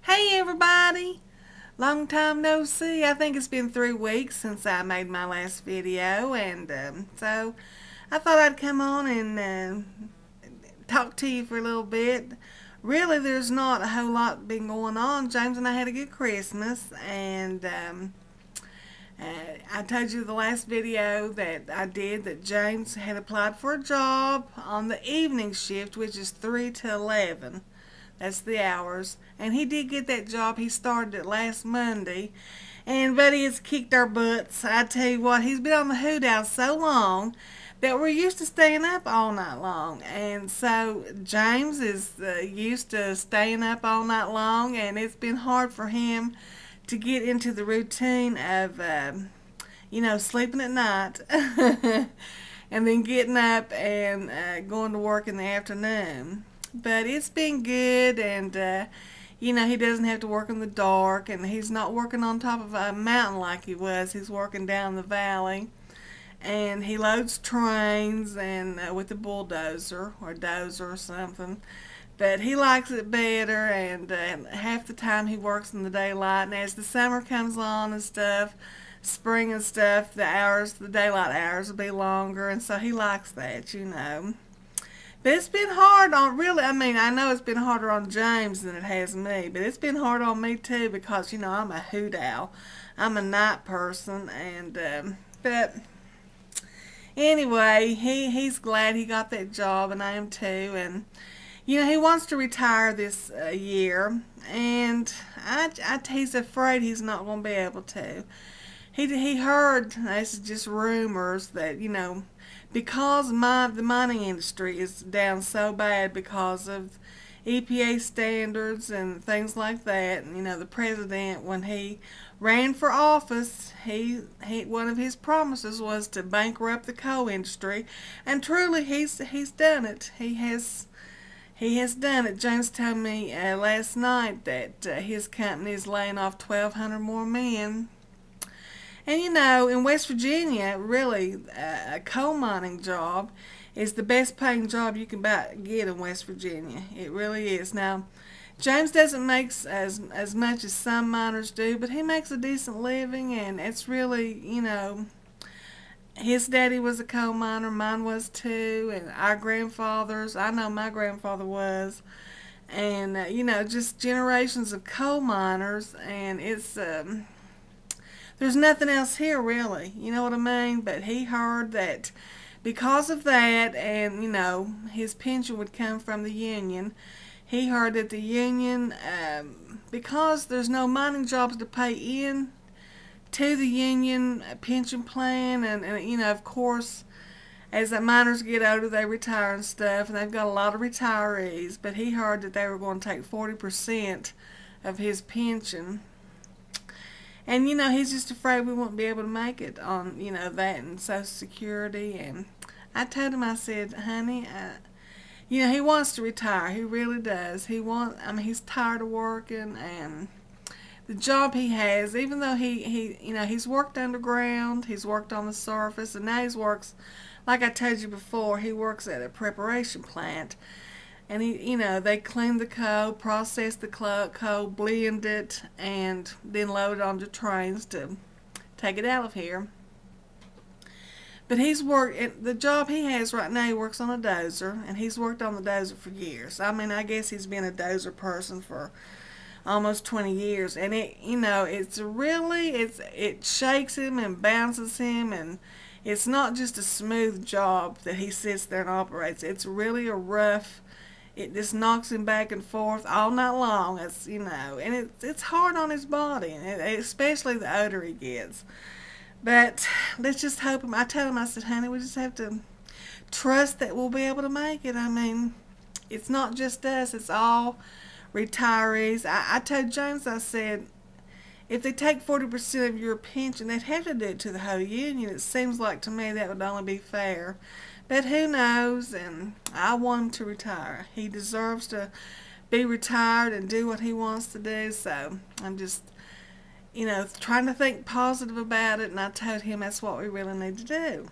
Hey everybody! Long time no see. I think it's been 3 weeks since I made my last video, and so I thought I'd come on and talk to you for a little bit. Really, there's not a whole lot been going on. James and I had a good Christmas, and I told you the last video that I did that James had applied for a job on the evening shift, which is 3 to 11. That's the hours. And he did get that job. He started it last Monday. And Buddy has kicked our butts. I tell you what, he's been on the hoot out so long that we're used to staying up all night long. And so James is used to staying up all night long, and it's been hard for him to get into the routine of, sleeping at night and then getting up and going to work in the afternoon. But it's been good, and he doesn't have to work in the dark, and he's not working on top of a mountain like he was. He's working down the valley, and he loads trains and with a bulldozer or dozer or something. But he likes it better, and half the time he works in the daylight. And as the summer comes on and stuff, spring and stuff, the daylight hours will be longer, and so he likes that. But it's been hard on, really, I know it's been harder on James than it has me, but it's been hard on me too because, I'm a hoot owl. I'm a night person, and, but anyway, he's glad he got that job, and I am too, and, he wants to retire this year, and he's afraid he's not going to be able to. He heard, this is just rumors, that, because the mining industry is down so bad because of EPA standards and things like that. And, the president, when he ran for office, one of his promises was to bankrupt the coal industry, and truly he's done it. He has done it. James told me last night that his company is laying off 1,200 more men. And in West Virginia, really, a coal mining job is the best paying job you can get in West Virginia. It really is. Now, James doesn't make as much as some miners do, but he makes a decent living, and it's really, his daddy was a coal miner, mine was too, and our grandfathers, I know my grandfather was, and, just generations of coal miners, and it's, there's nothing else here, really. You know what I mean? But he heard that because of that, and, his pension would come from the union, he heard that the union, because there's no mining jobs to pay in to the union pension plan, and of course, as the miners get older, they retire and stuff, and they've got a lot of retirees, but he heard that they were going to take 40% of his pension. And, he's just afraid we won't be able to make it on, that and Social Security. And I told him, I said, honey, he wants to retire. He really does. He's tired of working, and the job he has, even though he's worked underground, he's worked on the surface, and now like I told you before, he works at a preparation plant. And they clean the coal, process the coal, blend it, and then load it onto trains to take it out of here. But the job he has right now, he works on a dozer, and he's worked on the dozer for years. I guess he's been a dozer person for almost 20 years, and it shakes him and bounces him, and it's not just a smooth job that he sits there and operates. It's really a rough. It just knocks him back and forth all night long. And it's hard on his body, and especially the older he gets. But let's just hope I told him, I said, honey, we just have to trust that we'll be able to make it. It's not just us. It's all retirees. I told James, I said, if they take 40% of your pension, they'd have to do it to the whole union. It seems like to me that would only be fair. But who knows, and I want him to retire. He deserves to be retired and do what he wants to do, so I'm just, trying to think positive about it, and I told him that's what we really need to do.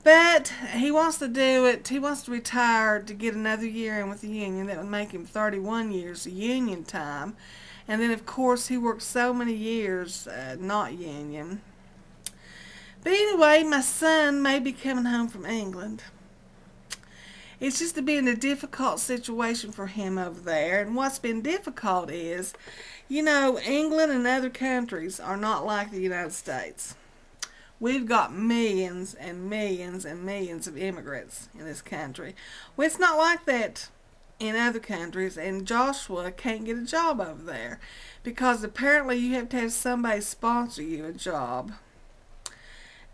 But he wants to do it. He wants to retire to get another year in with the union. That would make him 31 years of union time. And then, of course, he worked so many years not union. But anyway, my son may be coming home from England. It's just been a difficult situation for him over there. And what's been difficult is, England and other countries are not like the United States. We've got millions and millions and millions of immigrants in this country. Well, it's not like that in other countries, and Joshua can't get a job over there because apparently you have to have somebody sponsor you a job.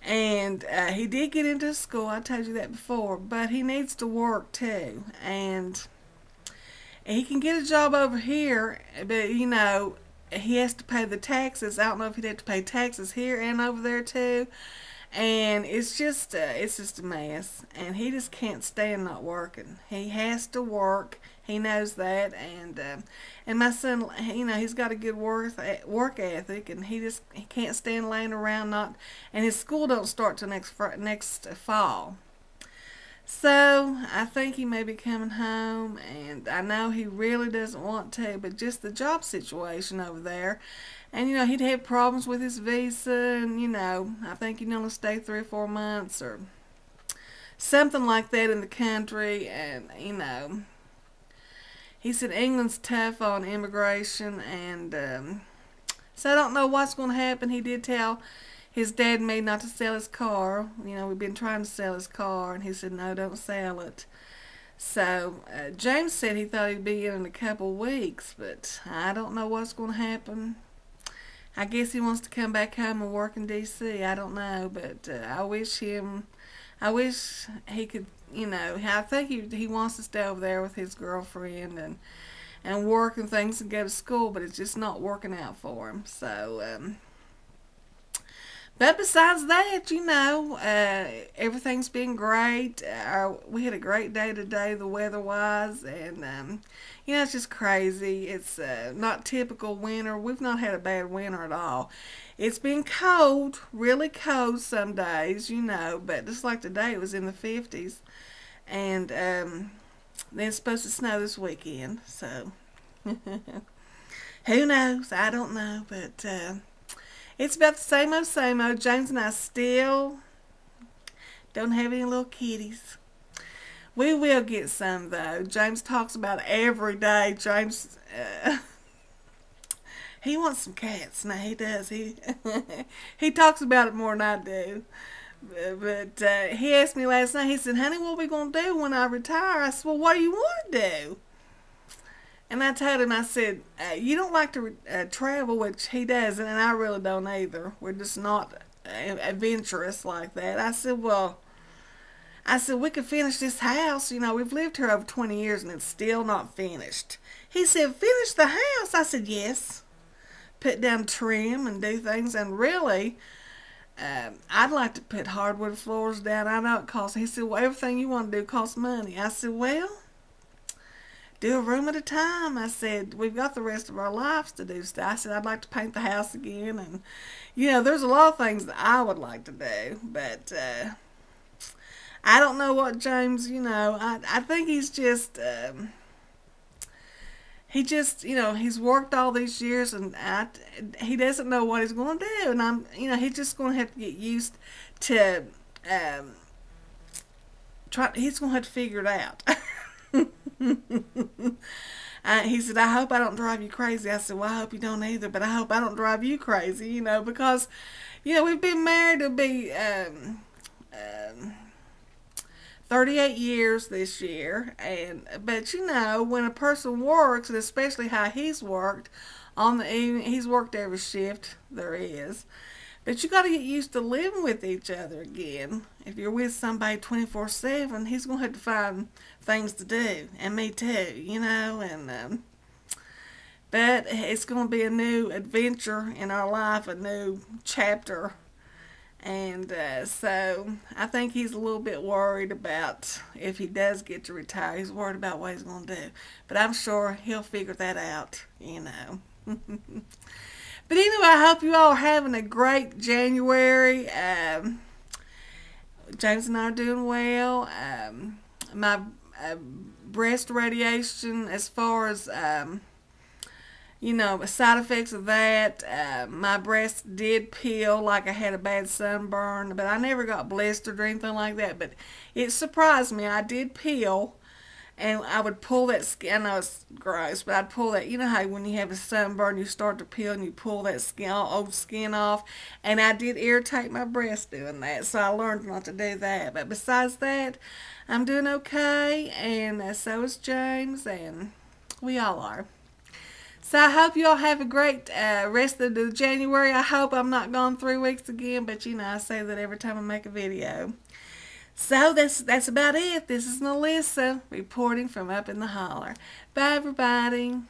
And he did get into school, I told you that before, but he needs to work too. And he can get a job over here, but he has to pay the taxes. I don't know if he'd have to pay taxes here and over there too. And it's just a mess. And he just can't stand not working. He has to work. He knows that. And my son, he's got a good work ethic, and he can't stand laying around not. And his school don't start till next fall. So I think he may be coming home, and I know he really doesn't want to, but just the job situation over there. And, he'd have problems with his visa, and, I think he'd only stay 3 or 4 months or something like that in the country. And, he said England's tough on immigration, and so I don't know what's going to happen. He did tell his dad made not to sell his car. We've been trying to sell his car, and he said, no, don't sell it. So James said he thought he'd be in a couple weeks, but I don't know what's going to happen. I guess he wants to come back home and work in D.C. I don't know, but I wish he could, I think he wants to stay over there with his girlfriend and work and things and go to school, but it's just not working out for him. So, but besides that, everything's been great. We had a great day today, the weather-wise, and, it's just crazy. It's not typical winter. We've not had a bad winter at all. It's been cold, really cold some days, but just like today, it was in the 50s. And then it's supposed to snow this weekend, so who knows? I don't know, but it's about the same old. James and I still don't have any little kitties. We will get some, though. James talks about it every day. James, he wants some cats. Now, he does. He talks about it more than I do. But he asked me last night, he said, honey, what are we going to do when I retire? I said, well, what do you want to do? And I told him, I said, you don't like to travel, which he doesn't, and I really don't either. We're just not adventurous like that. I said, we could finish this house. We've lived here over 20 years, and it's still not finished. He said, finish the house? I said, yes. Put down trim and do things, and really, I'd like to put hardwood floors down. I know it costs. He said, well, everything you want to do costs money. I said, well, do a room at a time. I said, we've got the rest of our lives to do stuff. I said, I'd like to paint the house again. And, there's a lot of things that I would like to do. But I don't know what James, I think he's just, he's worked all these years, and he doesn't know what he's going to do. And he's just going to have to get used to, he's going to have to figure it out. He said, I hope I don't drive you crazy. I said, well, I hope you don't either, but I hope I don't drive you crazy, because, we've been married to be 38 years this year, but when a person works, and especially how he's worked, on the evening, he's worked every shift there is. But you got to get used to living with each other again. If you're with somebody 24/7, he's going to have to find things to do, and me too, but it's going to be a new adventure in our life, a new chapter, and so I think he's a little bit worried about if he does get to retire. He's worried about what he's going to do, but I'm sure he'll figure that out, But anyway, I hope you all are having a great January. James and I are doing well. My breast radiation, as far as side effects of that, my breast did peel like I had a bad sunburn, but I never got blistered or anything like that. But it surprised me. I did peel, and I would pull that skin. I know it's gross, but I'd pull that. You know how when you have a sunburn, you start to peel and you pull that skin, old skin off. And I did irritate my breast doing that, so I learned not to do that. But besides that, I'm doing okay, and so is James, and we all are. So I hope you all have a great rest of the January. I hope I'm not gone 3 weeks again, but I say that every time I make a video. So that's about it. This is Melissa reporting from up in the holler. Bye, everybody.